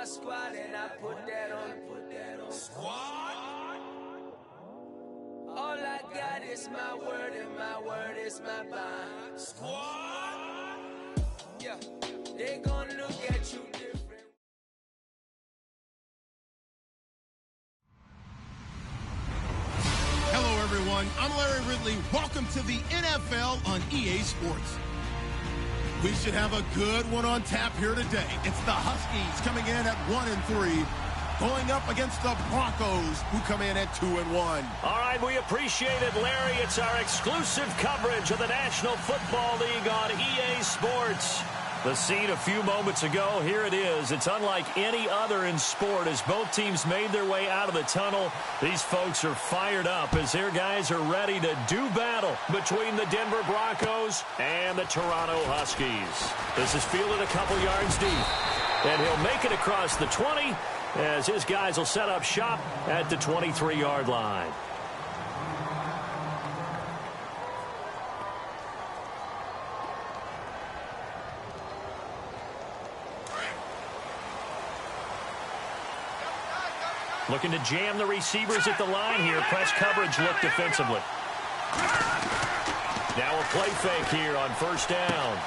my squad and I put that on. Squad? All I got is my word and my word is my bond. Squad? Yeah, they gon' look at you different. Hello, everyone. I'm Larry Ridley. Welcome to the NFL on EA Sports. We should have a good one on tap here today. It's the Huskies coming in at 1-3, going up against the Broncos, who come in at 2-1. All right, we appreciate it, Larry. It's our exclusive coverage of the National Football League on EA Sports. The scene a few moments ago, here it is. It's unlike any other in sport as both teams made their way out of the tunnel. These folks are fired up as their guys are ready to do battle between the Denver Broncos and the Toronto Huskies. This is fielded a couple yards deep, and he'll make it across the 20 as his guys will set up shop at the 23-yard line. Looking to jam the receivers at the line here. Press coverage look defensively. Now a play fake here on first down.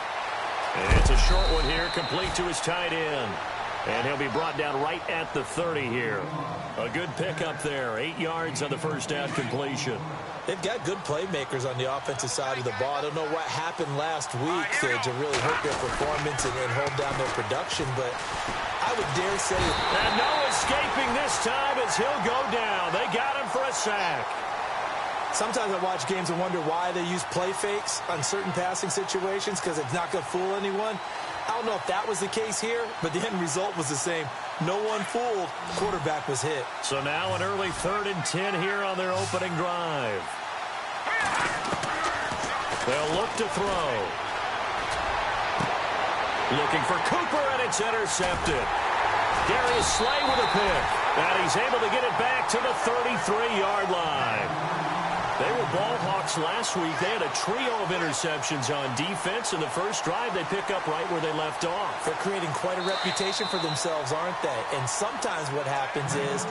And it's a short one here, complete to his tight end. And he'll be brought down right at the 30 here. A good pickup there. 8 yards on the first down completion. They've got good playmakers on the offensive side of the ball. I don't know what happened last week to really hurt their performance and hold down their production, but I would dare say... And no escaping this time as he'll go down. They got him for a sack. Sometimes I watch games and wonder why they use play fakes on certain passing situations because it's not going to fool anyone. I don't know if that was the case here, but the end result was the same. No one fooled. Quarterback was hit. So now an early 3rd and 10 here on their opening drive. They'll look to throw. Looking for Cooper, and it's intercepted. Darius Slay with a pick, and he's able to get it back to the 33-yard line. They were ball hawks last week. They had a trio of interceptions on defense. In the first drive, they pick up right where they left off. They're creating quite a reputation for themselves, aren't they? And sometimes what happens is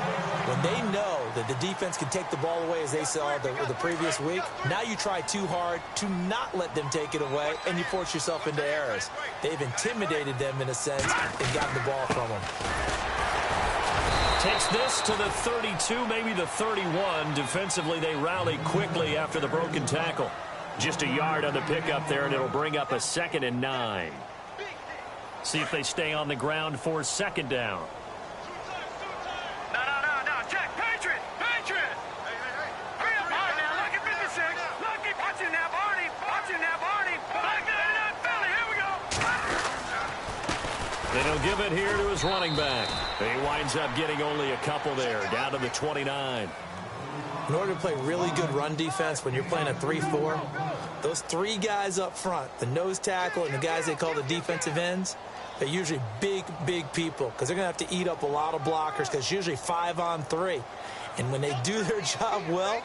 when they know that the defense can take the ball away, as they saw the previous week, now you try too hard to not let them take it away, and you force yourself into errors. They've intimidated them in a sense and gotten the ball from them. Takes this to the 32, maybe the 31. Defensively, they rally quickly after the broken tackle. Just a yard on the pickup there, and it'll bring up a 2nd and 9. See if they stay on the ground for 2nd down. No. Check. Patriot. Hurry up hard now. Lucky 56. Lucky. Watching that Barney. Back to that Philly. Here we go. Then he'll give it here to his running back. He winds up getting only a couple there, down to the 29. In order to play really good run defense when you're playing a 3-4, those 3 guys up front, the nose tackle and the guys they call the defensive ends, they're usually big people because they're going to have to eat up a lot of blockers because it's usually 5-on-3. And when they do their job well,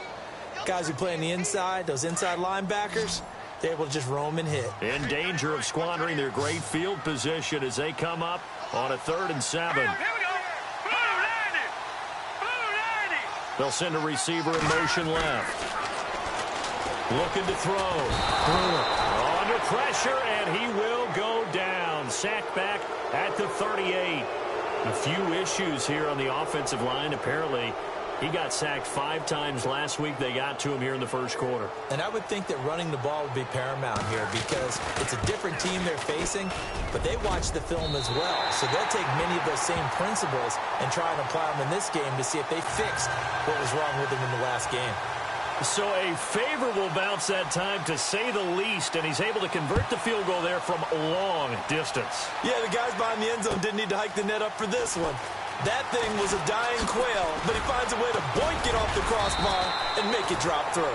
guys who play on the inside, those inside linebackers, they're able to just roam and hit. In danger of squandering their great field position as they come up on a 3rd and 7. Here we go. Blue 90. They'll send a receiver in motion left. Looking to throw. Under pressure, and he will go down. Sacked back at the 38. A few issues here on the offensive line. Apparently, he got sacked 5 times last week. They got to him here in the first quarter. And I would think that running the ball would be paramount here because it's a different team they're facing, but they watch the film as well. So they'll take many of those same principles and try and apply them in this game to see if they fix what was wrong with them in the last game. So a favorable bounce that time, to say the least, and he's able to convert the field goal there from long distance. Yeah, the guys behind the end zone didn't need to hike the net up for this one. That thing was a dying quail, but he finds a way to boink it off the crossbar and make it drop through.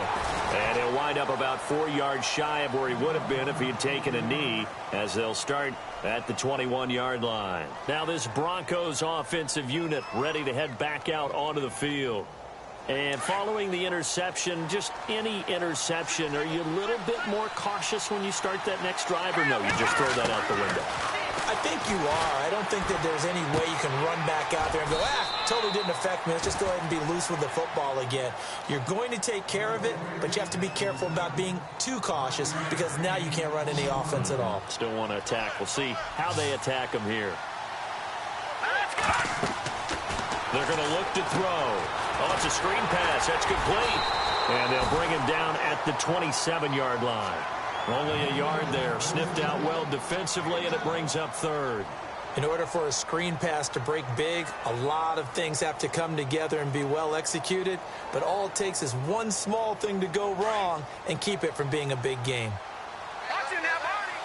And he'll wind up about 4 yards shy of where he would have been if he had taken a knee, as they'll start at the 21-yard line. Now this Broncos offensive unit ready to head back out onto the field. And following the interception, just any interception, are you a little bit more cautious when you start that next drive, or no, you just throw that out the window? I I think you are. I don't think that there's any way you can run back out there and go, totally didn't affect me. Let's just go ahead and be loose with the football again. You're going to take care of it, but you have to be careful about being too cautious because now you can't run any offense at all. Still want to attack. We'll see how they attack him here. They're going to look to throw. Oh, it's a screen pass. That's complete. And they'll bring him down at the 27-yard line. Only a yard there. Sniffed out well defensively, and it brings up third. In order for a screen pass to break big, a lot of things have to come together and be well executed. But all it takes is one small thing to go wrong and keep it from being a big game. Watch it now, Barney.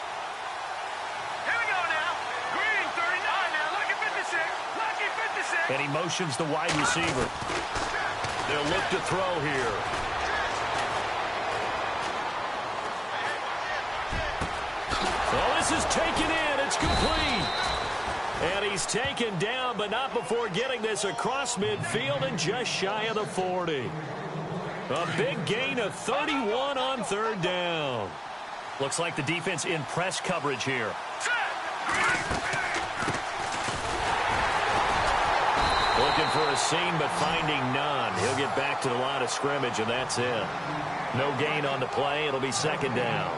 Here we go now. Green, 39 now. Lucky 56. Lucky 56. And he motions the wide receiver. They'll look to throw here. Oh, this is taken in. It's complete. And he's taken down, but not before getting this across midfield and just shy of the 40. A big gain of 31 on third down. Looks like the defense in press coverage here. Looking for a seam, but finding none. He'll get back to the line of scrimmage, and that's it. No gain on the play. It'll be second down.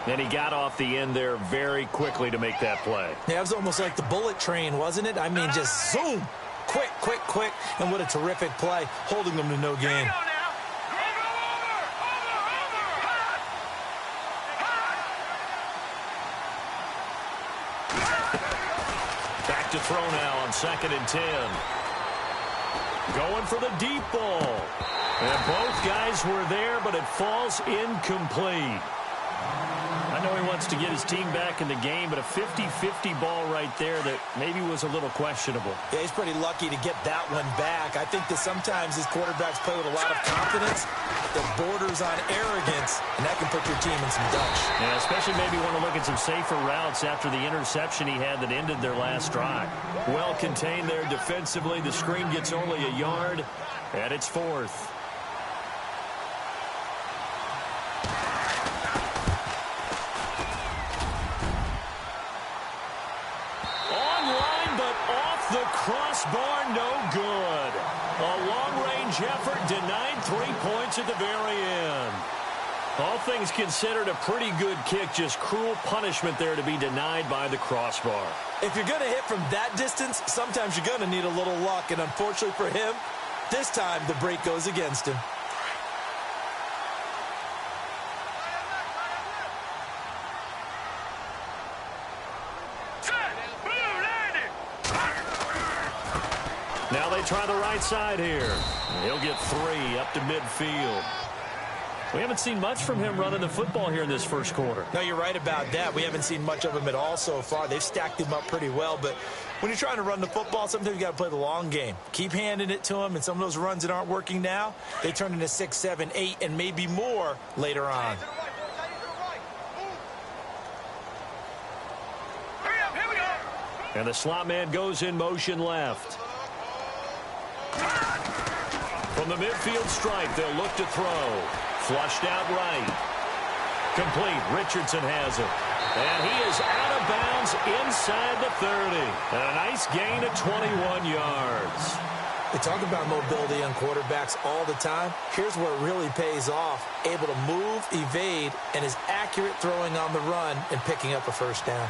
And he got off the end there very quickly to make that play. Yeah, it was almost like the bullet train, wasn't it? I mean, just zoom. Quick, quick, quick. And what a terrific play, holding them to no gain. Back to throw now on 2nd and 10. Going for the deep ball. And both guys were there, but it falls incomplete. I know he wants to get his team back in the game, but a 50-50 ball right there that maybe was a little questionable. Yeah, he's pretty lucky to get that one back. I think that sometimes his quarterbacks play with a lot of confidence that borders on arrogance, and that can put your team in some dutch. Yeah, especially maybe want to look at some safer routes after the interception he had that ended their last drive. Well contained there defensively. The screen gets only a yard, and it's fourth. The crossbar, no good. A long-range effort denied 3 points at the very end. All things considered, a pretty good kick. Just cruel punishment there to be denied by the crossbar. If you're going to hit from that distance, sometimes you're going to need a little luck. And unfortunately for him, this time the break goes against him. Now they try the right side here. He'll get 3 up to midfield. We haven't seen much from him running the football here in this first quarter. No, you're right about that. We haven't seen much of him at all so far. They've stacked him up pretty well, but when you're trying to run the football, sometimes you got to play the long game. Keep handing it to him, and some of those runs that aren't working now, they turn into 6, 7, 8, and maybe more later on. And the slot man goes in motion left. From the midfield stripe, they'll look to throw. Flushed out right. Complete. Richardson has it. And he is out of bounds inside the 30. And a nice gain of 21 yards. They talk about mobility on quarterbacks all the time. Here's where it really pays off. Able to move, evade, and is accurate throwing on the run and picking up a first down.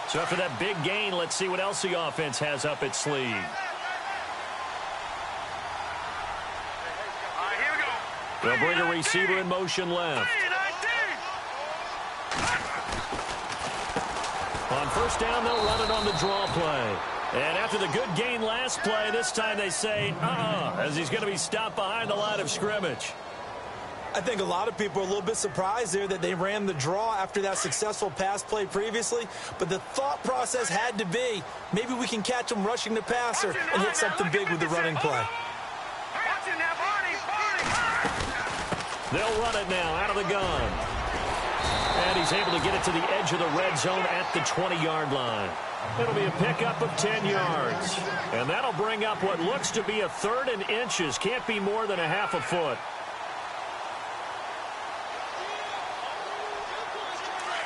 So after that big gain, let's see what else the offense has up its sleeve. Here we go. They'll bring a receiver in motion left. On first down, they'll run it on the draw play. And after the good gain last play, this time they say, as he's going to be stopped behind the line of scrimmage. I think a lot of people are a little bit surprised there that they ran the draw after that successful pass play previously. But the thought process had to be, maybe we can catch him rushing the passer and hit something big with the running play. They'll run it now out of the gun. And he's able to get it to the edge of the red zone at the 20-yard line. It'll be a pickup of 10 yards. And that'll bring up what looks to be a 3rd and inches. Can't be more than a half a foot.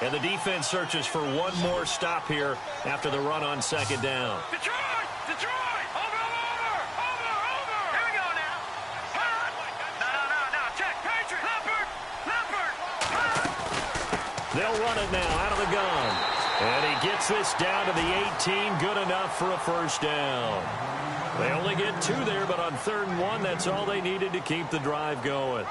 And the defense searches for one more stop here after the run on 2nd down. Detroit! Detroit! Over! Here we go now. No. Check. Patriot! Leopard! They'll run it now out of the gun. And he gets this down to the 18. Good enough for a 1st down. They only get 2 there, but on 3rd and 1, that's all they needed to keep the drive going.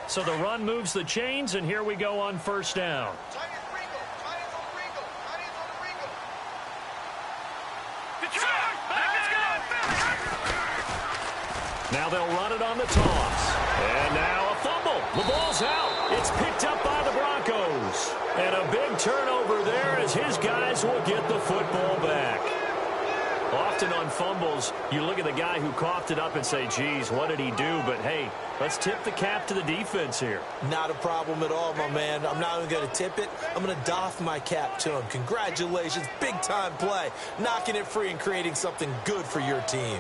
So the run moves the chains, and here we go on 1st down. Now they'll run it on the toss. And now a fumble. The ball's out. It's picked up by the Broncos. And a big turnover there as his guys will get the football back. Often on fumbles, you look at the guy who coughed it up and say, geez, what did he do? But, hey, let's tip the cap to the defense here. Not a problem at all, my man. I'm not even going to tip it. I'm going to doff my cap to him. Congratulations. Big-time play. Knocking it free and creating something good for your team.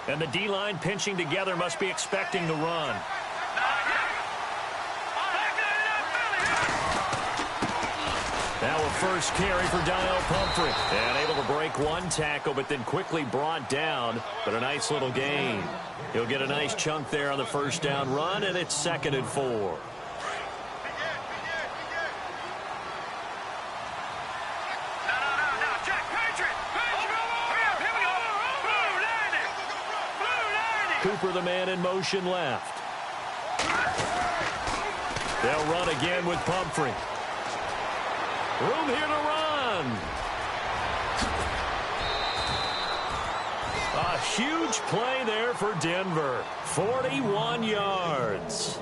And the D-line pinching together must be expecting the run. Now a first carry for Daniel Pumphrey. And able to break one tackle, but then quickly brought down. But a nice little gain. He'll get a nice chunk there on the 1st down run, and it's 2nd and 4. Cooper, the man in motion left. They'll run again with Pumphrey. Room here to run. A huge play there for Denver. 41 yards.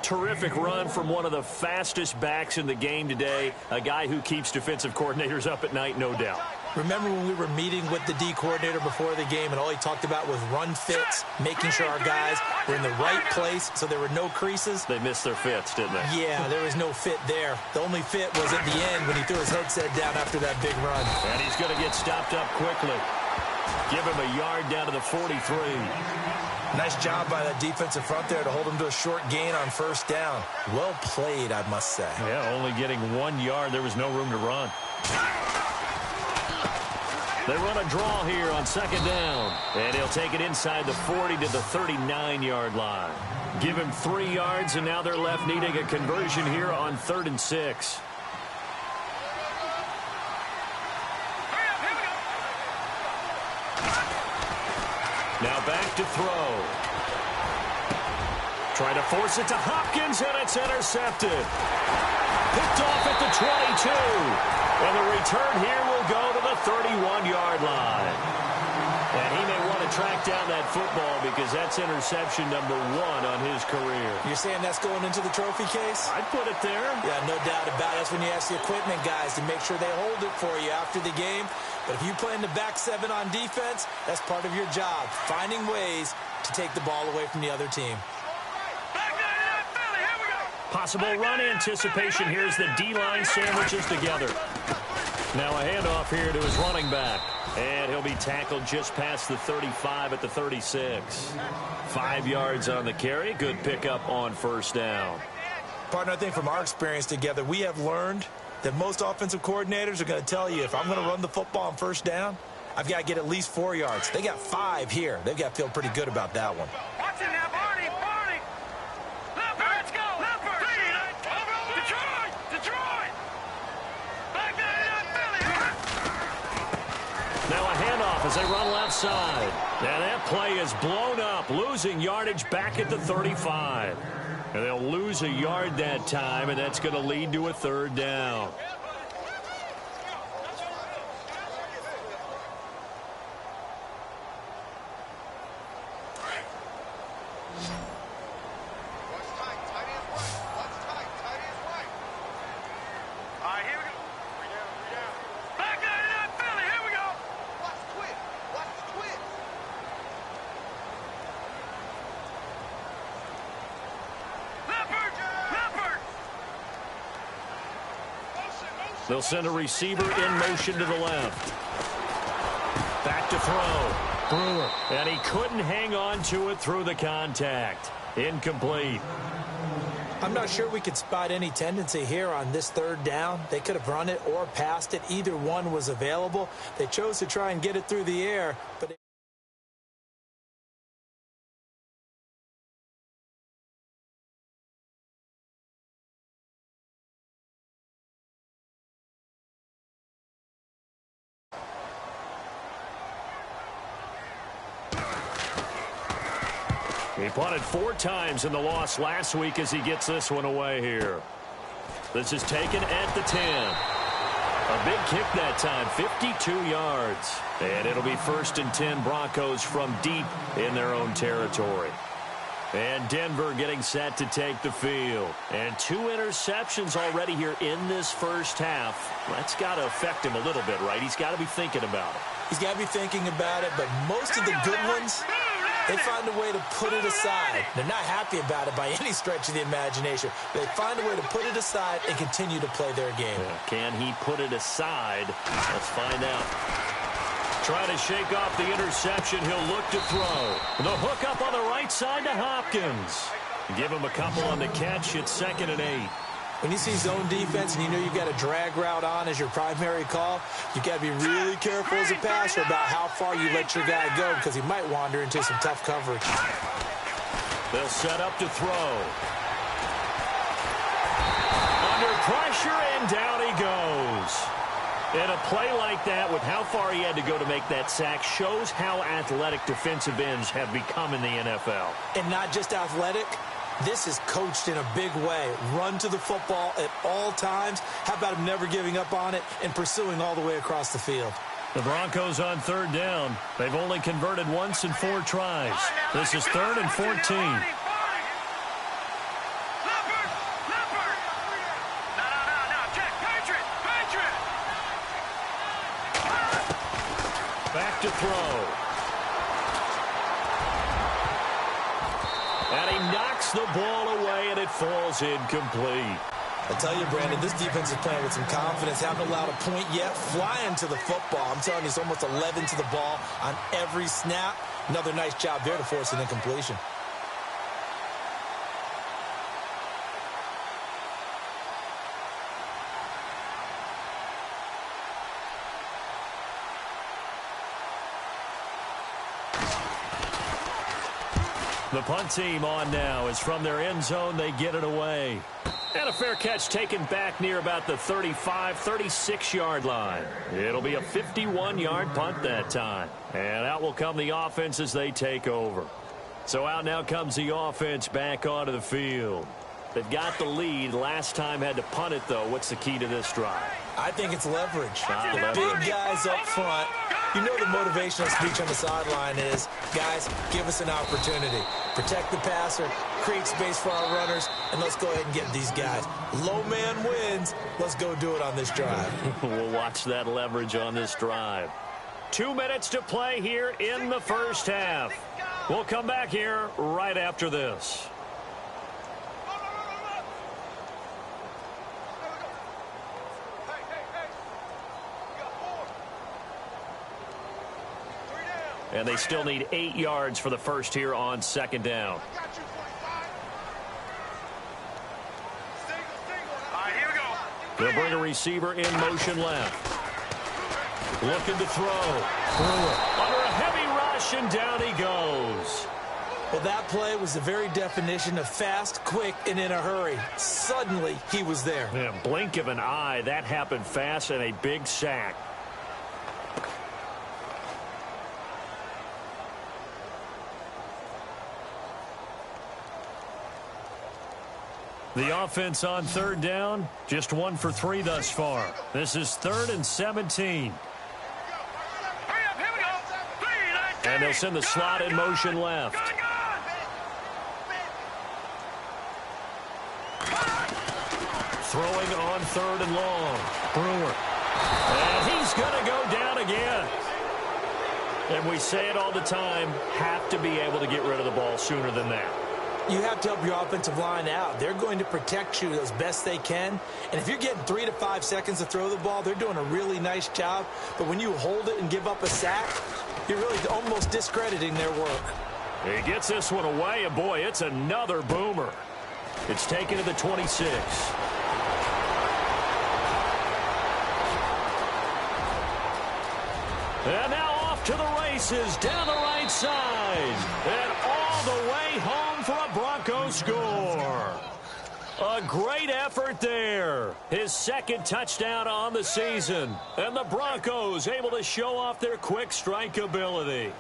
Terrific run from one of the fastest backs in the game today. A guy who keeps defensive coordinators up at night, no doubt. Remember when we were meeting with the D coordinator before the game and all he talked about was run fits, making sure our guys were in the right place so there were no creases? They missed their fits, didn't they? Yeah, there was no fit there. The only fit was at the end when he threw his headset down after that big run. And he's going to get stopped up quickly. Give him a yard down to the 43. Nice job by that defensive front there to hold him to a short gain on 1st down. Well played, I must say. Yeah, only getting 1 yard. There was no room to run. They run a draw here on 2nd down. And he'll take it inside the 40 to the 39-yard line. Give him 3 yards, and now they're left needing a conversion here on 3rd and 6. Now back to throw. Try to force it to Hopkins, and it's intercepted. Picked off at the 22. And the return here will go to the 31-yard line. And he may want to track down that football because that's interception number 1 on his career. You're saying that's going into the trophy case? I'd put it there. Yeah, no doubt about it. That's when you ask the equipment guys to make sure they hold it for you after the game. But if you play in the back 7 on defense, that's part of your job, finding ways to take the ball away from the other team. Possible run anticipation. Here's the D-line sandwiches together. Now a handoff here to his running back. And he'll be tackled just past the 35 at the 36. 5 yards on the carry. Good pickup on 1st down. Partner, I think from our experience together, we have learned that most offensive coordinators are going to tell you, if I'm going to run the football on 1st down, I've got to get at least 4 yards. They got 5 here. They've got to feel pretty good about that one. Watch it now, Barney. Leopard, let's go. Leopard. Detroit. Back there, Philly. Now a handoff as they run left side. And that play is blown up, losing yardage back at the 35. And they'll lose a yard that time, and that's going to lead to a 3rd down. They'll send a receiver in motion to the left. Back to throw. Brewer. And he couldn't hang on to it through the contact. Incomplete. I'm not sure we could spot any tendency here on this third down. They could have run it or passed it. Either one was available. They chose to try and get it through the air, but he punted 4 times in the loss last week as he gets this one away here. This is taken at the 10. A big kick that time, 52 yards. And it'll be 1st and 10 Broncos from deep in their own territory. And Denver getting set to take the field. And 2 interceptions already here in this first half. That's got to affect him a little bit, right? He's got to be thinking about it. He's got to be thinking about it, but most of the good ones, they find a way to put it aside. They're not happy about it by any stretch of the imagination. They find a way to put it aside and continue to play their game. Yeah. Can he put it aside? Let's find out. Trying to shake off the interception. He'll look to throw. The hook up on the right side to Hopkins. Give him a couple on the catch. It's 2nd and 8. When you see zone defense and you know you've got a drag route on as your primary call, you've got to be really careful as a passer about how far you let your guy go because he might wander into some tough coverage. They'll set up to throw. Under pressure, and down he goes. And a play like that with how far he had to go to make that sack shows how athletic defensive ends have become in the NFL. And not just athletic. This is coached in a big way. Run to the football at all times. How about him never giving up on it and pursuing all the way across the field? The Broncos on 3rd down. They've only converted once in 4 tries. This is 3rd and 14. Back to throw. And he knocks the ball away, and it falls incomplete. I tell you, Brandon, this defense is playing with some confidence. Haven't allowed a point yet. Flying to the football. I'm telling you, it's almost 11 to the ball on every snap. Another nice job there to force an incompletion. The punt team on now is from their end zone. They get it away. And a fair catch taken back near about the 35, 36-yard line. It'll be a 51-yard punt that time. And out will come the offense as they take over. So out now comes the offense back onto the field. They've got the lead. Last time had to punt it, though. What's the key to this drive? I think it's leverage. Leverage. Big guys up front. You know the motivational speech on the sideline is, guys, give us an opportunity. Protect the passer, create space for our runners, and let's go ahead and get these guys. Low man wins. Let's go do it on this drive. We'll watch that leverage on this drive. 2 minutes to play here in the first half. We'll come back here right after this. And they still need 8 yards for the first here on 2nd down. All right, here we go. They'll bring a receiver in motion left. Looking to throw. Brewer under a heavy rush, and down he goes. Well, that play was the very definition of fast, quick, and in a hurry. Suddenly, he was there. Yeah, blink of an eye. That happened fast, and a big sack. The offense on 3rd down, just 1 for 3 thus far. This is 3rd and 17. And they'll send the slot in motion left. Throwing on 3rd and long. Brewer. And he's going to go down again. And we say it all the time, have to be able to get rid of the ball sooner than that. You have to help your offensive line out. They're going to protect you as best they can. And if you're getting 3 to 5 seconds to throw the ball, they're doing a really nice job. But when you hold it and give up a sack, you're really almost discrediting their work. He gets this one away, and boy, it's another boomer. It's taken to the 26. And now off to the races down the right side. And all the way home for a Broncos score. A great effort there. His second touchdown on the season. And the Broncos able to show off their quick strike ability.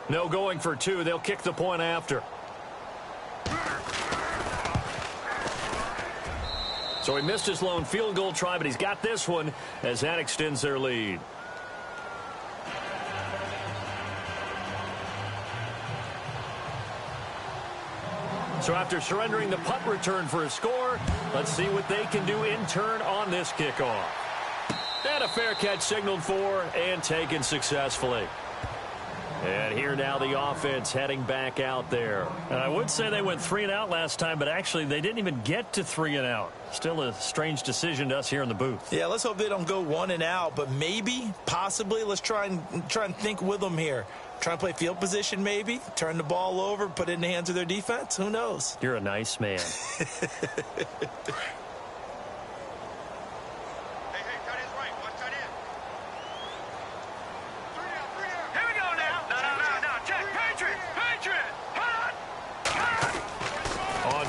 No going for two. They'll kick the point after. So he missed his lone field goal try, but he's got this one as that extends their lead. So after surrendering the punt return for a score, let's see what they can do in turn on this kickoff. And a fair catch signaled for and taken successfully. And here now the offense heading back out there. And I would say they went 3 and out last time, but actually they didn't even get to 3 and out. Still a strange decision to us here in the booth. Yeah, let's hope they don't go 1 and out, but maybe, possibly, let's try and think with them here. Try and play field position maybe, turn the ball over, put it in the hands of their defense. Who knows? You're a nice man.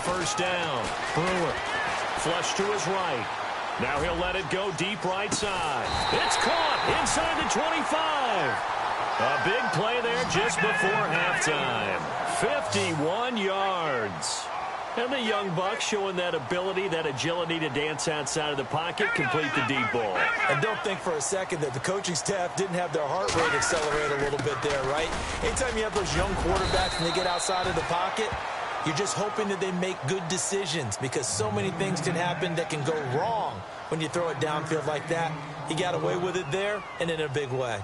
First down. Brewer. Flush to his right. Now he'll let it go deep right side. It's caught inside the 25. A big play there just before halftime. 51 yards. And the young buck showing that ability, that agility to dance outside of the pocket, complete the deep ball. And don't think for a second that the coaching staff didn't have their heart rate accelerate a little bit there, right? Anytime you have those young quarterbacks and they get outside of the pocket, you're just hoping that they make good decisions because so many things can happen that can go wrong when you throw it downfield like that. He got away with it there and in a big way.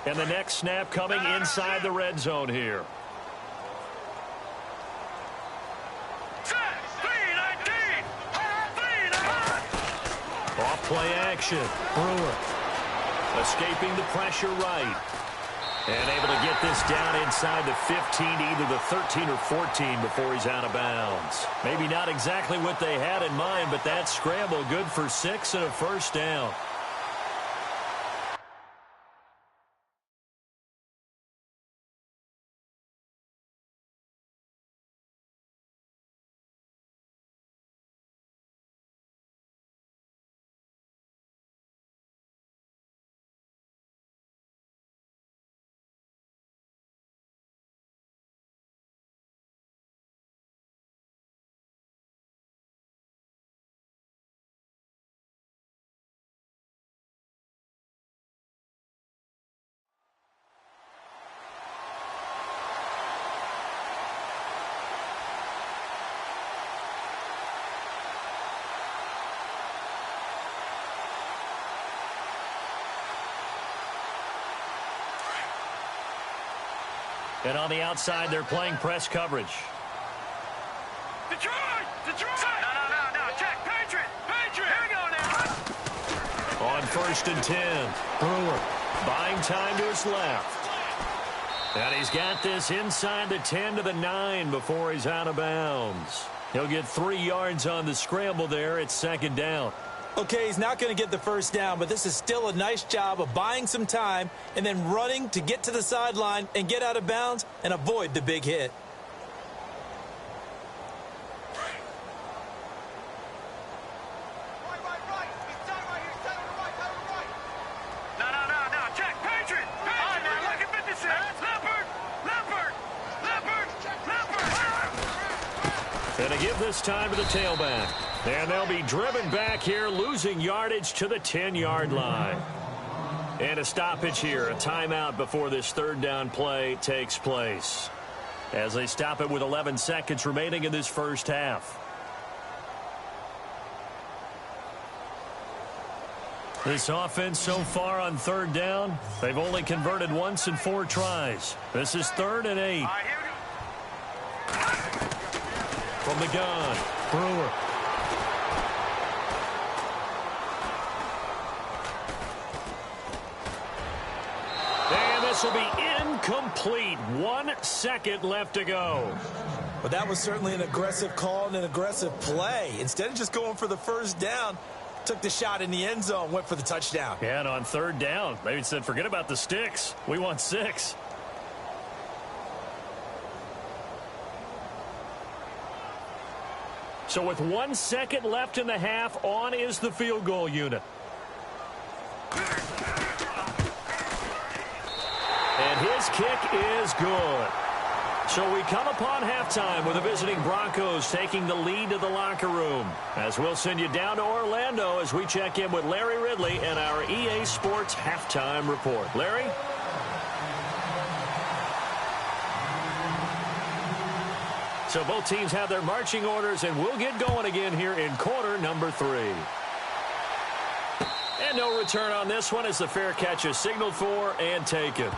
And the next snap coming inside the red zone here. Off-play action. Brewer escaping the pressure right. And able to get this down inside the 15, either the 13 or 14 before he's out of bounds. Maybe not exactly what they had in mind, but that scramble good for 6 and a first down. And on the outside, they're playing press coverage. Detroit! Detroit! No. Check. Patriot! Here we go now. On 1st and 10. Brewer buying time to his left. And he's got this inside the 10 to the 9 before he's out of bounds. He'll get 3 yards on the scramble there. It's 2nd down. Okay, he's not going to get the first down, but this is still a nice job of buying some time and then running to get to the sideline and get out of bounds and avoid the big hit. No. Check. Patriot! Now look at 56. Leopard! And to give this time to the tailback. And they'll be driven back here, losing yardage to the 10-yard line. And a stoppage here, a timeout before this third down play takes place, as they stop it with 11 seconds remaining in this first half. This offense so far on third down, they've only converted once in 4 tries. This is 3rd and 8. From the gun, Brewer. And this will be incomplete. 1 second left to go. But that was certainly an aggressive call and an aggressive play. Instead of just going for the first down, took the shot in the end zone, went for the touchdown. Yeah, and on third down, maybe said, forget about the sticks. We want 6. So with 1 second left in the half, on is the field goal unit. And his kick is good. So we come upon halftime with the visiting Broncos taking the lead to the locker room. As we'll send you down to Orlando as we check in with Larry Ridley and our EA Sports Halftime Report. Larry? So both teams have their marching orders, and we'll get going again here in quarter number 3. And no return on this one as the fair catch is signaled for and taken.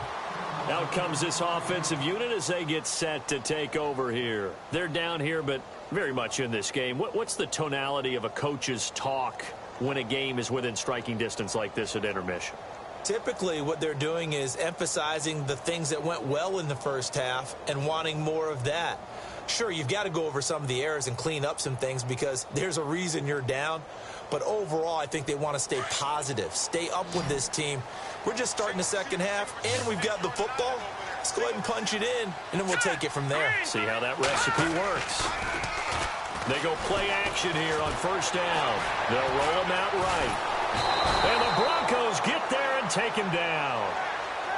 Out comes this offensive unit as they get set to take over here. They're down here, but very much in this game. What's the tonality of a coach's talk when a game is within striking distance like this at intermission? Typically, what they're doing is emphasizing the things that went well in the first half and wanting more of that. Sure, you've got to go over some of the errors and clean up some things because there's a reason you're down. But overall, I think they want to stay positive, stay up with this team. We're just starting the second half, and we've got the football. Let's go ahead and punch it in, and then we'll take it from there. See how that recipe works. They go play action here on first down. They'll roll him out right. And the Broncos get there and take him down.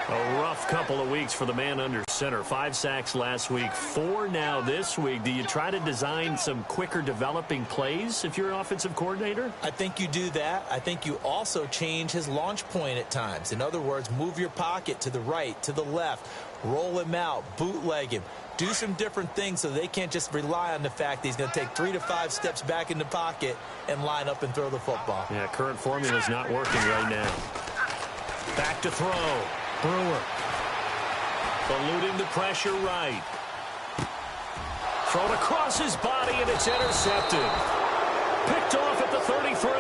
A rough couple of weeks for the man under center. 5 sacks last week, 4 now this week. Do you try to design some quicker developing plays if you're an offensive coordinator? I think you do that. I think you also change his launch point at times. In other words, move your pocket to the right, to the left, roll him out, bootleg him. Do some different things so they can't just rely on the fact that he's going to take 3 to 5 steps back in the pocket and line up and throw the football. Yeah, current formula is not working right now. Back to throw. Brewer. Eluding the pressure right. Thrown across his body, and it's intercepted. Picked off at the 33.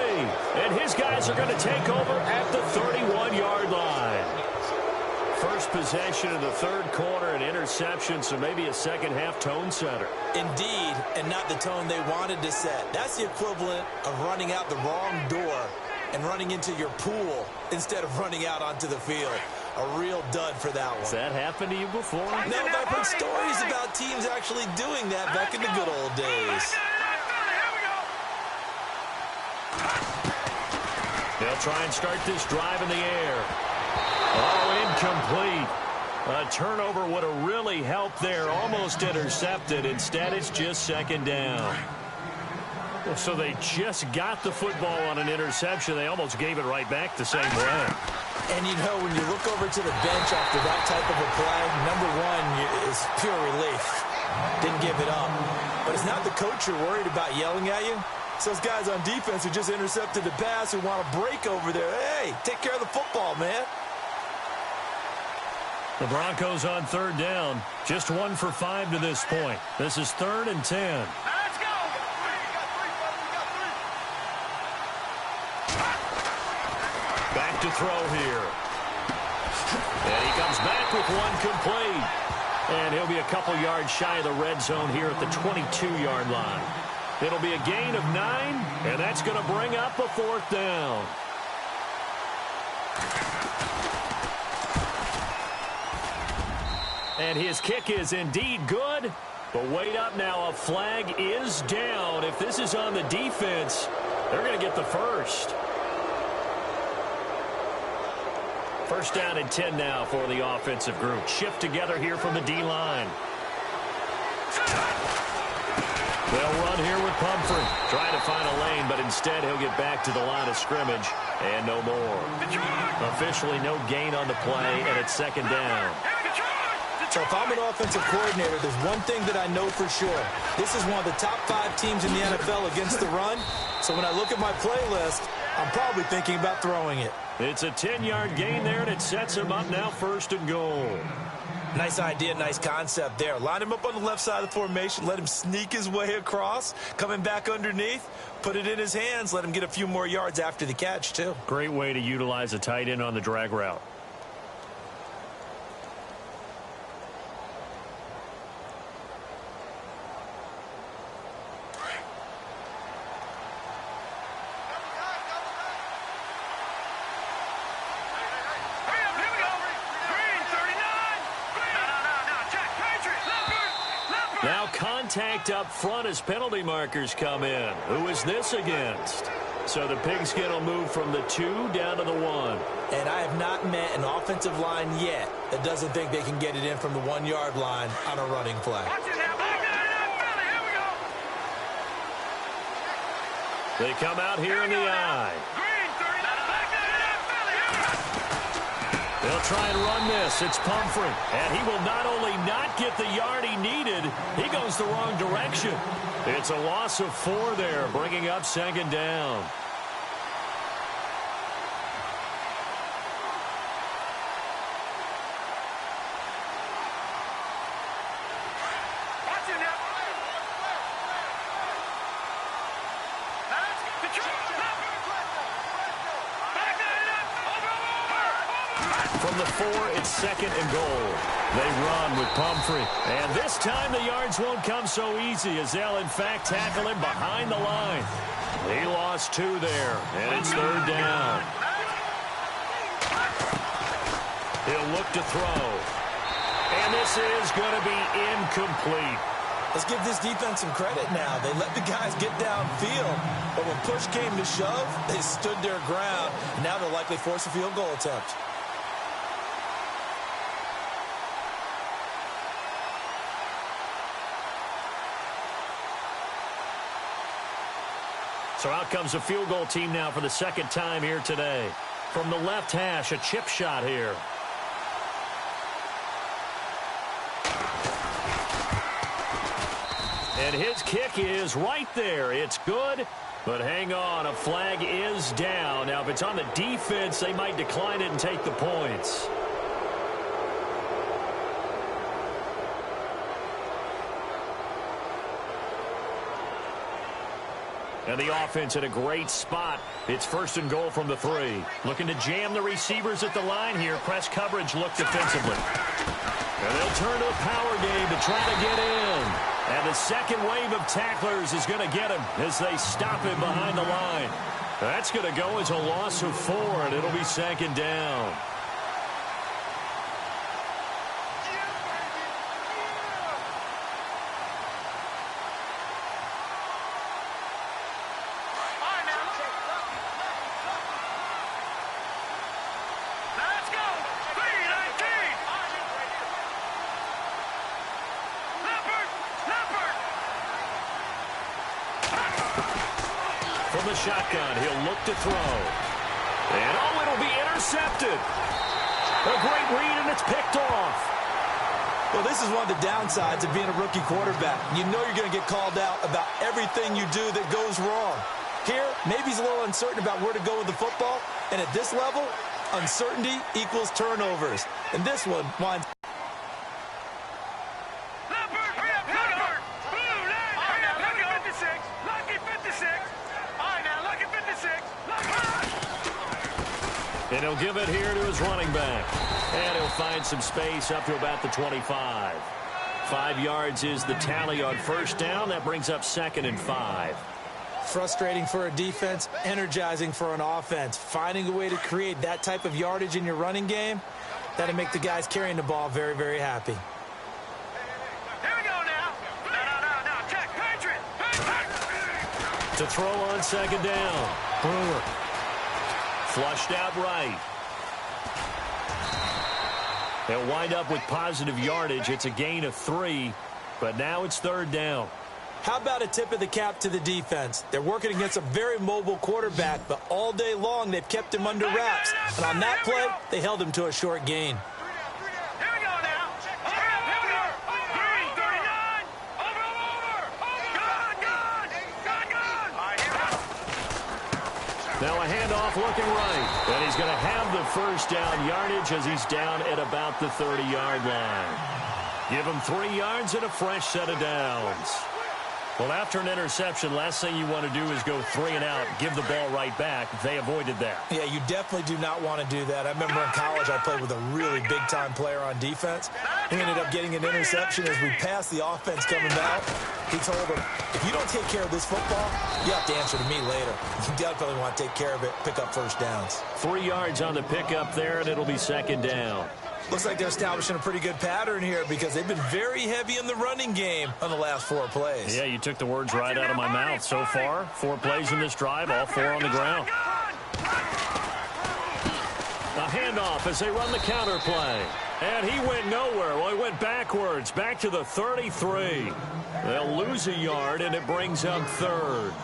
And his guys are going to take over at the 31-yard line. First possession of the third quarter, an interception, so maybe a second-half tone setter. Indeed, and not the tone they wanted to set. That's the equivalent of running out the wrong door and running into your pool instead of running out onto the field. A real dud for that one. Has that happened to you before? No, but I've heard stories about teams actually doing that back in the good old days. They'll try and start this drive in the air. Oh, incomplete. A turnover would have really helped there. Almost intercepted. Instead, it's just second down. So they just got the football on an interception. They almost gave it right back the same way. And, you know, when you look over to the bench after that type of a play, number one is pure relief. Didn't give it up. But it's not the coach you're worried about yelling at you. It's those guys on defense who just intercepted the pass who want to break over there. Hey, take care of the football, man. The Broncos on third down. Just 1 for 5 to this point. This is 3rd and 10. Let's go. Back to throw here. And he comes back with one complete. And he'll be a couple yards shy of the red zone here at the 22-yard line. It'll be a gain of 9, and that's going to bring up a 4th down. And his kick is indeed good. But wait up now, a flag is down. If this is on the defense, they're going to get the first. First down and 10 now for the offensive group. Shift together here from the D-line. They'll run here with Pumphrey. Trying to find a lane, but instead he'll get back to the line of scrimmage. And no more. Officially no gain on the play, and it's second down. So if I'm an offensive coordinator, there's one thing that I know for sure. This is one of the top 5 teams in the NFL against the run. So when I look at my playlist, I'm probably thinking about throwing it. It's a 10-yard gain there, and it sets him up now first and goal. Nice idea, nice concept there. Line him up on the left side of the formation, let him sneak his way across, coming back underneath, put it in his hands, let him get a few more yards after the catch, too. Great way to utilize a tight end on the drag route. Now contact up front as penalty markers come in. Who is this against? So the pigskin will move from the 2 down to the 1. And I have not met an offensive line yet that doesn't think they can get it in from the 1-yard line on a running play. They come out here in the eye. They'll try and run this. It's Pumphrey. And he will not only not get the yard he needed, he goes the wrong direction. It's a loss of 4 there, bringing up second down. From the 4, it's second and goal. They run with Pumphrey. And this time the yards won't come so easy as they'll, in fact, tackle him behind the line. He lost 2 there, and it's third down. He'll look to throw. And this is going to be incomplete. Let's give this defense some credit now. They let the guys get downfield, but when push came to shove, they stood their ground. And now they'll likely force a field goal attempt. So out comes a field goal team now for the second time here today. From the left hash, a chip shot here. And his kick is right there. It's good, but hang on, a flag is down. Now, if it's on the defense, they might decline it and take the points. And the offense in a great spot. It's first and goal from the 3. Looking to jam the receivers at the line here. Press coverage look defensively. And they'll turn to a power game to try to get in. And the second wave of tacklers is going to get him as they stop him behind the line. That's going to go as a loss of 4, and it'll be second down. From the shotgun, he'll look to throw. And, oh, it'll be intercepted. A great read, and it's picked off. Well, this is one of the downsides of being a rookie quarterback. You know you're going to get called out about everything you do that goes wrong. Here, maybe he's a little uncertain about where to go with the football. And at this level, uncertainty equals turnovers. And this one winds. And he'll give it here to his running back. And he'll find some space up to about the 25. 5 yards is the tally on first down. That brings up second and 5. Frustrating for a defense, energizing for an offense. Finding a way to create that type of yardage in your running game, that'll make the guys carrying the ball very, very happy. Here we go now. No. Check. Patriot. To throw on second down. Brewer. Flushed out right. They'll wind up with positive yardage. It's a gain of 3, but now it's third down. How about a tip of the cap to the defense? They're working against a very mobile quarterback, but all day long they've kept him under wraps. And on that play, they held him to a short gain. Here we go now. Here we go. 39. Over. Gone. All right, here we go. Now a handoff looking right. And he's going to have the first down yardage as he's down at about the 30-yard line. Give him 3 yards and a fresh set of downs. Well, after an interception, last thing you want to do is go 3 and out, give the ball right back. They avoided that. Yeah, you definitely do not want to do that. I remember in college I played with a really big-time player on defense. He ended up getting an interception as we passed the offense coming out. He told him, if you don't take care of this football, you have to answer to me later. You definitely want to take care of it, pick up first downs. 3 yards on the pickup there, and it'll be second down. Looks like they're establishing a pretty good pattern here because they've been very heavy in the running game on the last 4 plays. Yeah, you took the words right out of my mouth. So far, 4 plays in this drive, all 4 on the ground. A handoff as they run the counter play. And he went nowhere. Well, he went backwards, back to the 33. They'll lose a yard, and it brings up third.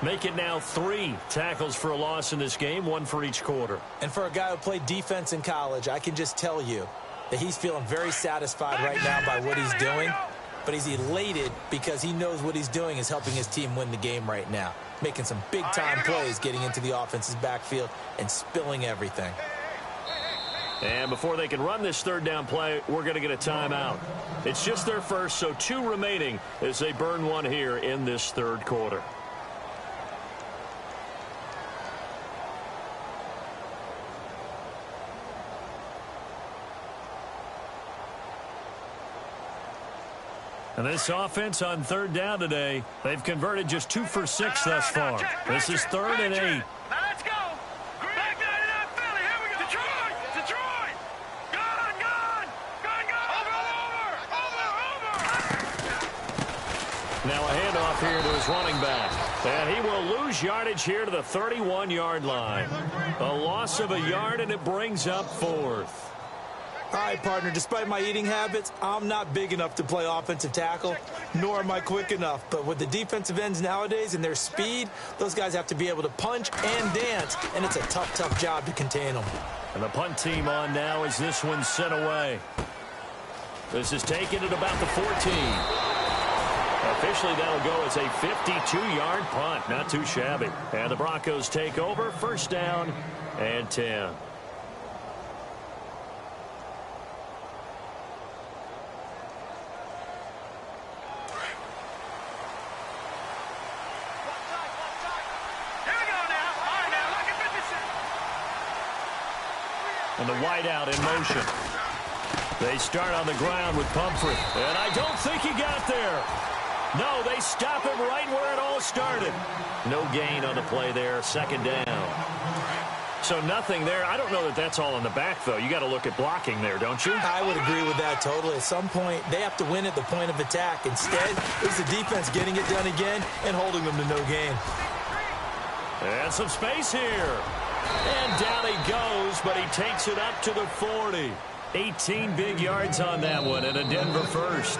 Make it now 3 tackles for a loss in this game, 1 for each quarter. And for a guy who played defense in college, I can just tell you that he's feeling very satisfied right now by what he's doing. But he's elated because he knows what he's doing is helping his team win the game right now. Making some big-time plays, getting into the offense's backfield and spilling everything. And before they can run this third down play, we're going to get a timeout. It's just their first, so 2 remaining as they burn 1 here in this third quarter. And this offense on third down today, they've converted just 2 for 6 thus far. This is 3rd and 8. Now let's go. Back 99 Philly. Here we go. Detroit. Gone. Over. Now a handoff here to his running back. And he will lose yardage here to the 31-yard line. A loss of a yard, and it brings up 4th. All right, partner, despite my eating habits, I'm not big enough to play offensive tackle, nor am I quick enough. But with the defensive ends nowadays and their speed, those guys have to be able to punch and dance, and it's a tough job to contain them. And the punt team on now as this one's sent away. This is taken at about the 14. Officially, that'll go as a 52-yard punt. Not too shabby. And the Broncos take over, first down and 10. And the wideout in motion. They start on the ground with Pumphrey. And I don't think he got there. No, they stop him right where it all started. No gain on the play there, second down. So nothing there. I don't know that that's all in the back, though. You got to look at blocking there, don't you? I would agree with that totally. At some point, they have to win at the point of attack. Instead, it's the defense getting it done again and holding them to no gain. And some space here. And down he goes, but he takes it up to the 40. 18 big yards on that one, and a Denver first.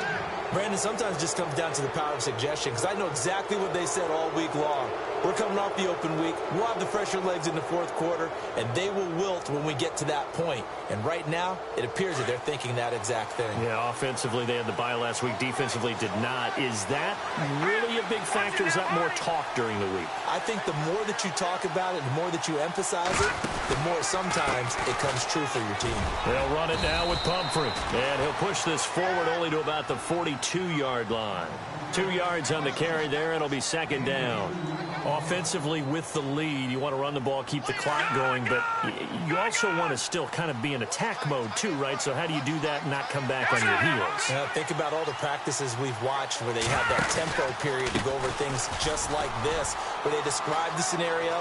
Brandon, sometimes it just comes down to the power of suggestion, because I know exactly what they said all week long. We're coming off the open week. We'll have the fresher legs in the 4th quarter, and they will wilt when we get to that point. And right now, it appears that they're thinking that exact thing. Yeah, offensively, they had the bye last week. Defensively, did not. Is that really a big factor? Is that more talk during the week? I think the more that you talk about it, the more that you emphasize it, the more sometimes it comes true for your team. They'll run it now with Pumphrey. And he'll push this forward only to about the 42-yard line. 2 yards on the carry there. It'll be second down. Offensively, with the lead, you want to run the ball, keep the clock going, but you also want to still kind of be in attack mode too, right? So how do you do that and not come back on your heels? Think about all the practices we've watched where they have that tempo period to go over things just like this, where they describe the scenario,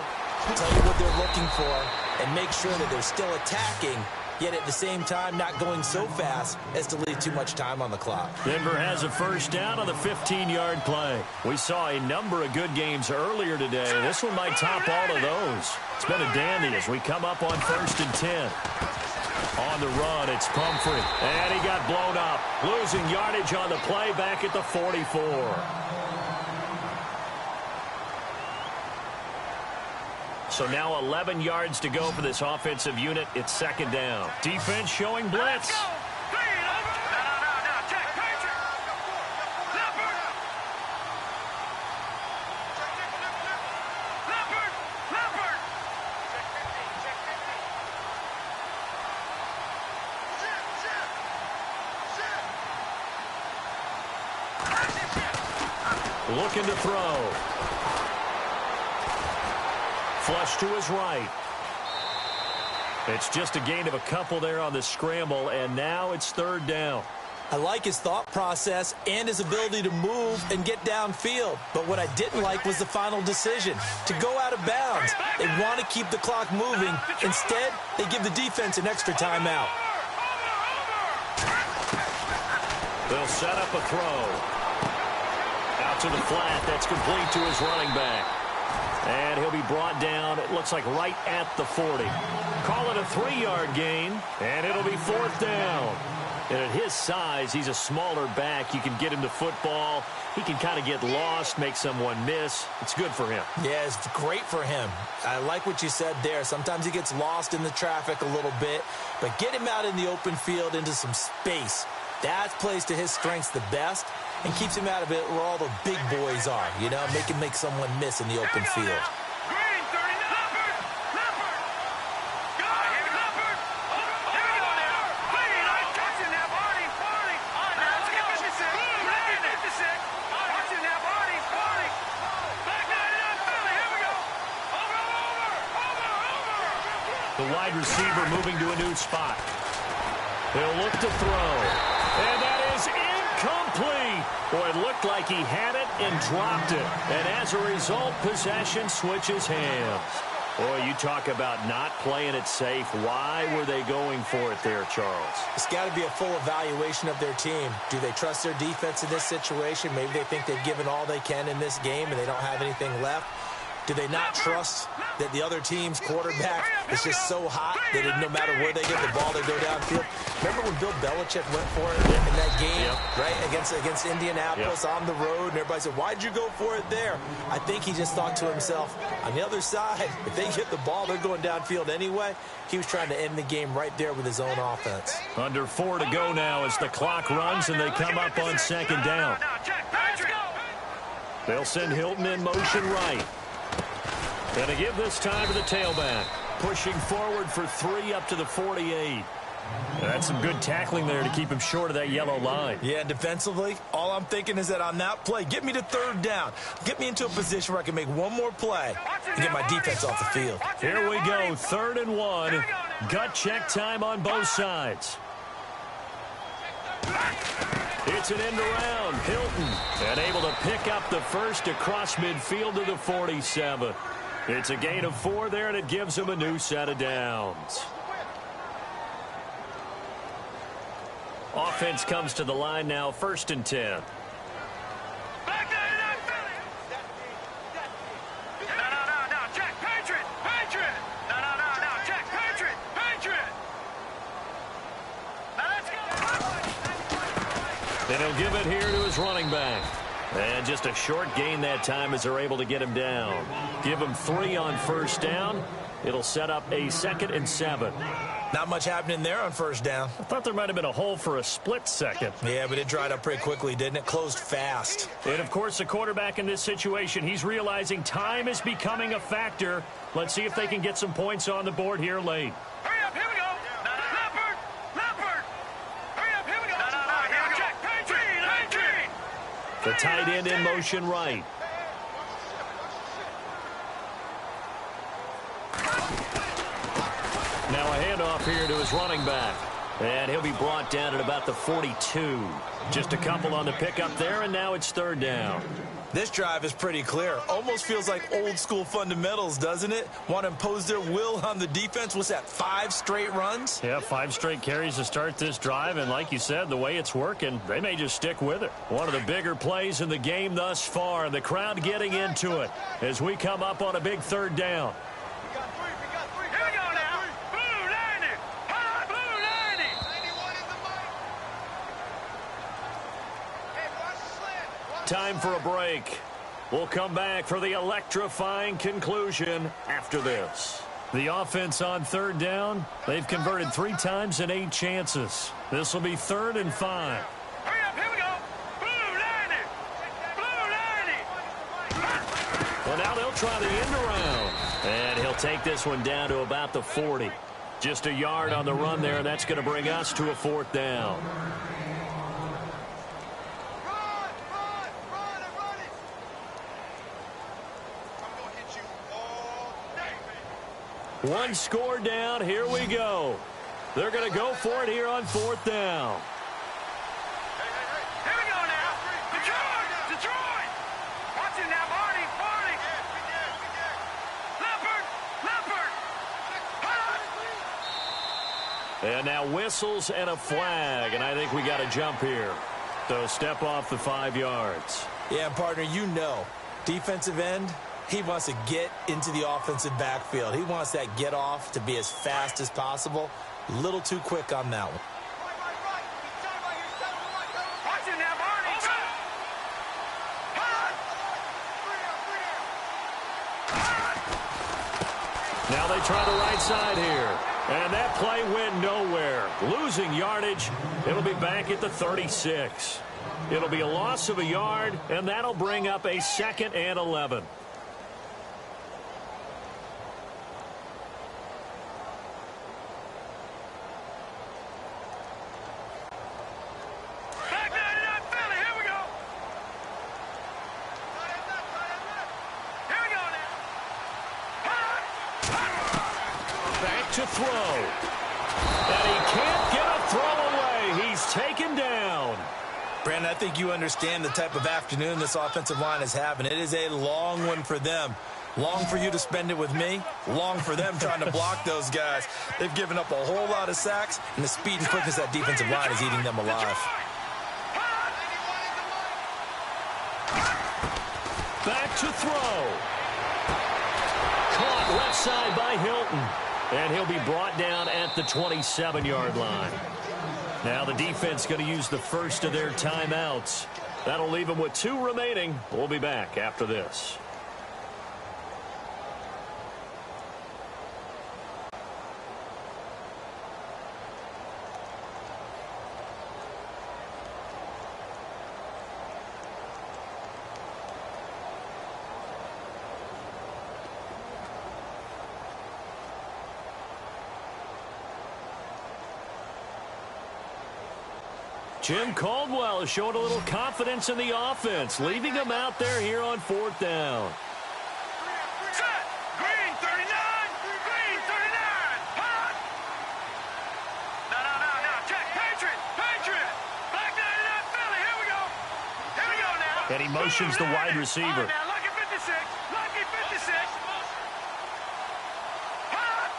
tell you what they're looking for, and make sure that they're still attacking, yet at the same time not going so fast as to leave too much time on the clock. Denver has a first down on the 15-yard play. We saw a number of good games earlier today. This one might top all of those. It's been a dandy as we come up on 1st and 10. On the run, it's Pumphrey. And he got blown up. Losing yardage on the play back at the 44. So now 11 yards to go for this offensive unit. It's second down. Defense showing blitz. Looking to throw. Flush to his right. It's just a gain of a couple there on the scramble, and now it's third down. I like his thought process and his ability to move and get downfield. But what I didn't like was the final decision, to go out of bounds. They want to keep the clock moving. Instead, they give the defense an extra timeout. They'll set up a throw. Out to the flat. That's complete to his running back. And he'll be brought down, it looks like right at the 40. Call it a 3-yard gain, and it'll be fourth down. And at his size, he's a smaller back. You can get him to football. He can kind of get lost, make someone miss. It's good for him. Yeah, it's great for him. I like what you said there. Sometimes he gets lost in the traffic a little bit, but get him out in the open field into some space. That plays to his strengths the best and keeps him out of it where all the big boys are, you know, make someone miss in the open field. The wide receiver moving to a new spot. He'll look to throw. And that is incomplete. Boy, it looked like he had it and dropped it. And as a result, possession switches hands. Boy, you talk about not playing it safe. Why were they going for it there, Charles? It's got to be a full evaluation of their team. Do they trust their defense in this situation? Maybe they think they've given all they can in this game and they don't have anything left. Do they not trust that the other team's quarterback is just so hot that no matter where they get the ball, they go downfield? Remember when Bill Belichick went for it in that game, right, against Indianapolis on the road, and everybody said, why'd you go for it there? I think he just thought to himself, on the other side, if they get the ball, they're going downfield anyway. He was trying to end the game right there with his own offense. Under 4 to go now as the clock runs and they come up on second down. They'll send Hilton in motion right. And to give this time to the tailback. Pushing forward for 3 up to the 48. That's some good tackling there to keep him short of that yellow line. Yeah, defensively, all I'm thinking is that on that play, get me to third down. Get me into a position where I can make one more play and get my defense off the field. Here we go, 3rd and 1. Gut check time on both sides. It's an end around. Hilton, and able to pick up the first across midfield to the 47. It's a gain of 4 there, and it gives him a new set of downs. Offense comes to the line now, 1st and 10. And he'll give it here to his running back. And just a short gain that time as they're able to get him down. Give him 3 on 1st down. It'll set up a 2nd and 7. Not much happening there on 1st down. I thought there might have been a hole for a split second. Yeah, but it dried up pretty quickly, didn't it? Closed fast. And, of course, the quarterback in this situation, he's realizing time is becoming a factor. Let's see if they can get some points on the board here late. Hurry up, here we go. Leopard. Hurry up, here we go. Here we go. Check, Patriot. The tight end in motion right. Now a handoff here to his running back. And he'll be brought down at about the 42. Just a couple on the pickup there, and now it's 3rd down. This drive is pretty clear. Almost feels like old school fundamentals, doesn't it? Want to impose their will on the defense. What's that, 5 straight runs? Yeah, 5 straight carries to start this drive. And like you said, the way it's working, they may just stick with it. One of the bigger plays in the game thus far. The crowd getting into it as we come up on a big 3rd down. Time for a break. We'll come back for the electrifying conclusion after this. The offense on third down, they've converted 3 times in 8 chances. This will be 3rd and 5. Hurry up, here we go. Blue 90. Blue 90. Well, now they'll try the end around. And he'll take this one down to about the 40. Just a yard on the run there, and that's going to bring us to a 4th down. One score down. Here we go. They're going to go for it here on 4th down. Here we go now. Detroit. Watch it now, Barney. Leopard. And now whistles and a flag, and I think we got a jump here. So step off the 5 yards. Yeah, partner, you know, defensive end, he wants to get into the offensive backfield. He wants that get off to be as fast as possible. A little too quick on that one. Watch it now, Barney. Now they try the right side here. And that play went nowhere. Losing yardage. It'll be back at the 36. It'll be a loss of a yard, and that'll bring up a 2nd and 11. To throw. And he can't get a throw away. He's taken down. Brandon, I think you understand the type of afternoon this offensive line is having. It is a long one for them. Long for you to spend it with me. Long for them trying to block those guys. They've given up a whole lot of sacks, and the speed and quickness of that defensive line is eating them alive. Back to throw. Caught left side by Hilton. And he'll be brought down at the 27-yard line. Now the defense going to use the first of their timeouts. That'll leave them with 2 remaining. We'll be back after this. Jim Caldwell is showing a little confidence in the offense, leaving him out there here on 4th down. Set. Green 39. Green 39. Hot. No. Check. Patriot. Black 99 Philly. Here we go. Now. And he motions the wide receiver. All right, now, lucky 56. Lucky 56. Hot.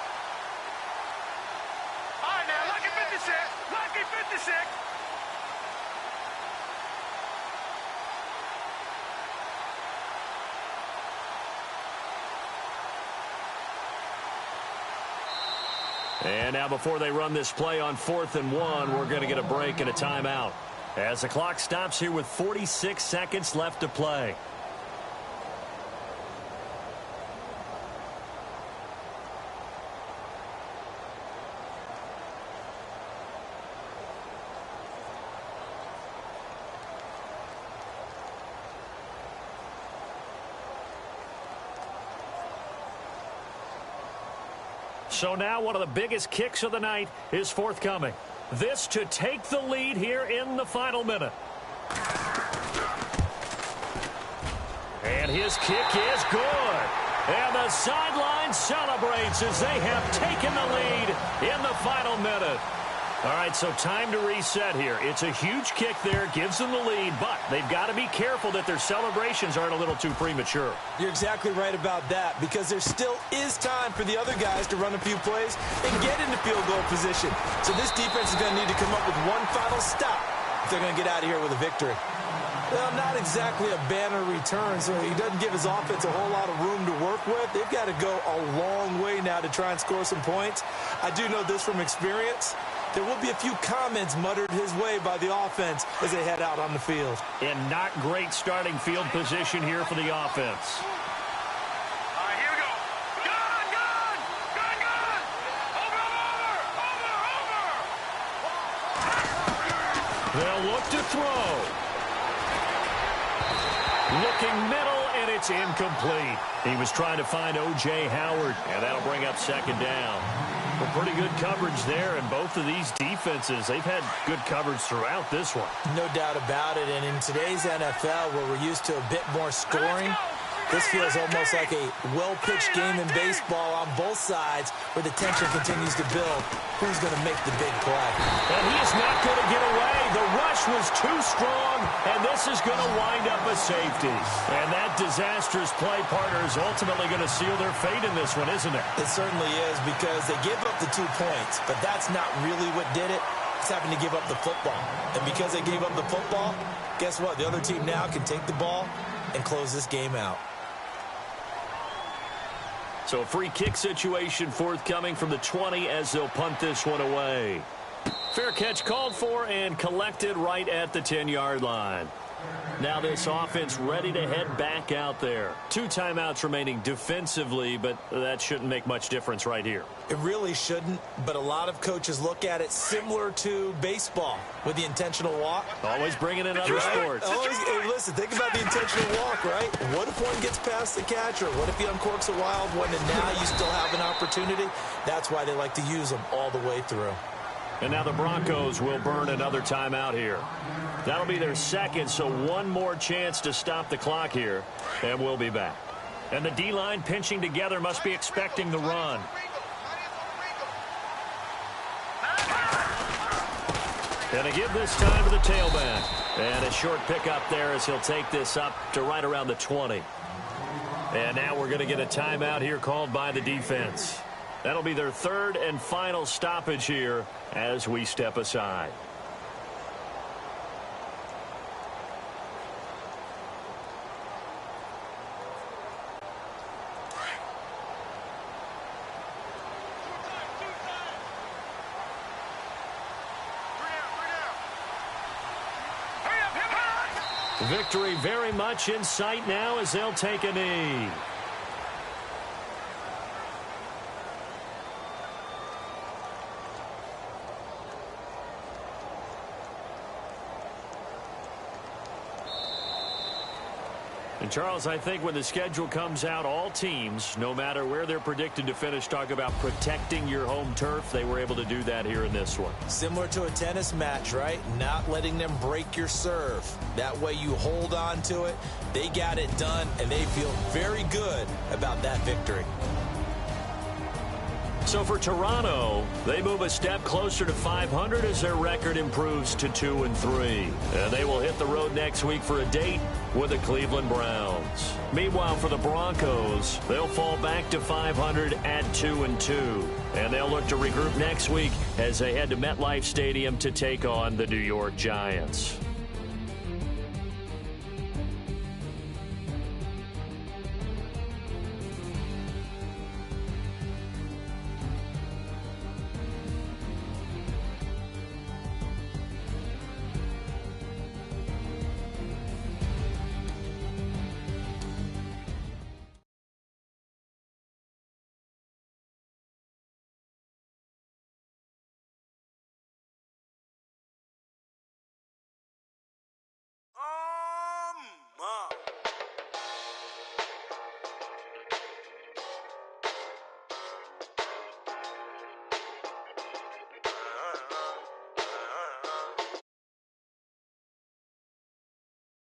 All right, now, lucky 56. Lucky 56. And now before they run this play on 4th and 1, we're going to get a break and a timeout. As the clock stops here with 46 seconds left to play. So now one of the biggest kicks of the night is forthcoming. This to take the lead here in the final minute. And his kick is good. And the sideline celebrates as they have taken the lead in the final minute. All right, so time to reset here. It's a huge kick there, gives them the lead, but they've got to be careful that their celebrations aren't a little too premature. You're exactly right about that, because there still is time for the other guys to run a few plays and get into field goal position. So this defense is going to need to come up with one final stop if they're going to get out of here with a victory. Well, not exactly a banner return, so he doesn't give his offense a whole lot of room to work with. They've got to go a long way now to try and score some points. I do know this from experience. there will be a few comments muttered his way by the offense as they head out on the field. And not great starting field position here for the offense. All right, here we go. Gun, gun! Gun, gun! Over! They'll look to throw. Looking middle, and it's incomplete. He was trying to find O.J. Howard, and that'll bring up second down. Well, pretty good coverage there, and both of these defenses, they've had good coverage throughout this one. No doubt about it, and in today's NFL, where we're used to a bit more scoring, this feels almost like a well-pitched game in baseball on both sides where the tension continues to build. Who's going to make the big play? And he is not going to get away. The rush was too strong, and this is going to wind up a safety. And that disastrous play partner is ultimately going to seal their fate in this one, isn't it? It certainly is, because they gave up the 2 points, but that's not really what did it. It's having to give up the football. And because they gave up the football, guess what? The other team now can take the ball and close this game out. So a free kick situation forthcoming from the 20 as they'll punt this one away. Fair catch called for and collected right at the 10-yard line. Now this offense ready to head back out there. 2 timeouts remaining defensively, but that shouldn't make much difference right here. It really shouldn't, but a lot of coaches look at it similar to baseball with the intentional walk. Always bringing in other sports. Hey, listen, think about the intentional walk, right? What if one gets past the catcher? What if he uncorks a wild one and now you still have an opportunity? That's why they like to use them all the way through. And now the Broncos will burn another timeout here. That'll be their second, so one more chance to stop the clock here, and we'll be back. And the D-line pinching together must be expecting the run. And a give this time to the tailback. And a short pickup there as he'll take this up to right around the 20. And now we're going to get a timeout here called by the defense. That'll be their third and final stoppage here as we step aside. Victory very much in sight now as they'll take a knee. And Charles, I think when the schedule comes out, all teams, no matter where they're predicted to finish, talk about protecting your home turf. They were able to do that here in this one. Similar to a tennis match, right? Not letting them break your serve. That way you hold on to it. They got it done, and they feel very good about that victory. So for Toronto, they move a step closer to 500 as their record improves to 2-3. And they will hit the road next week for a date with the Cleveland Browns. Meanwhile, for the Broncos, they'll fall back to 500 at 2-2. And they'll look to regroup next week as they head to MetLife Stadium to take on the New York Giants.